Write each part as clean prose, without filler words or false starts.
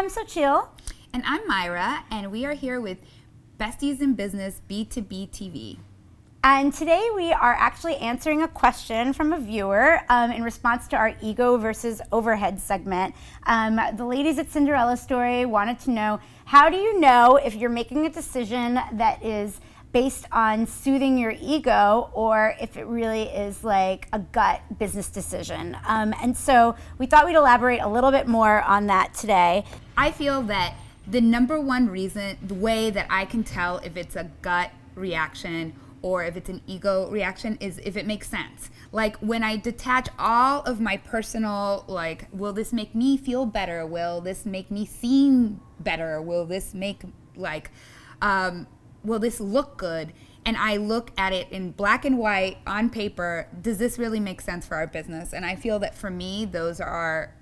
I'm Sochil. And I'm Myra, and we are here with Besties in Business B2BTV. And today we are actually answering a question from a viewer in response to our ego versus overhead segment. The ladies at Cinderella Story wanted to know, how do you know if you're making a decision that is based on soothing your ego or if it really is like a gut business decision? And so we thought we'd elaborate a little bit more on that today. I feel that the number one reason, the way that I can tell if it's a gut reaction or if it's an ego reaction, is if it makes sense. Like when I detach all of my personal, like, will this make me feel better? Will this make me seem better? Will this make, like, will this look good? And I look at it in black and white on paper, does this really make sense for our business? And I feel that for me, those are,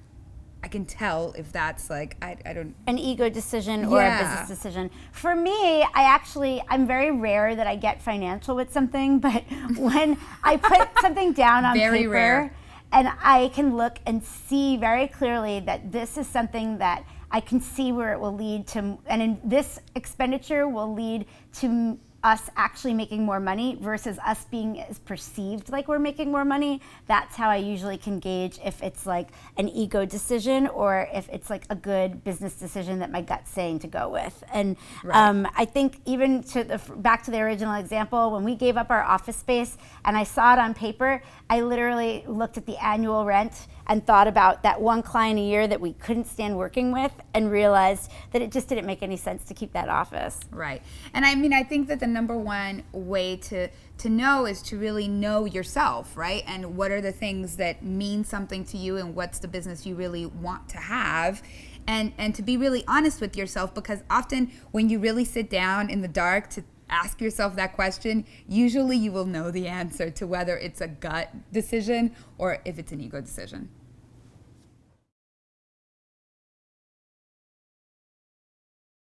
I can tell if that's like, I don't. An ego decision or a business decision. For me, I'm very rare that I get financial with something, but when I put something down on paper, rare. And I can look and see very clearly that this is something that I can see where it will lead to, and in this expenditure will lead to us actually making more money versus us being perceived like we're making more money. That's how I usually can gauge if it's like an ego decision or if it's like a good business decision that my gut's saying to go with. And I think even back to the original example, when we gave up our office space and I saw it on paper, I literally looked at the annual rent and thought about that one client a year that we couldn't stand working with and realized that it just didn't make any sense to keep that office. Right. And I mean, I think that the number one way to know is to really know yourself, right? And what are the things that mean something to you and what's the business you really want to have? And to be really honest with yourself, because often when you really sit down in the dark to ask yourself that question, usually you will know the answer to whether it's a gut decision or if it's an ego decision.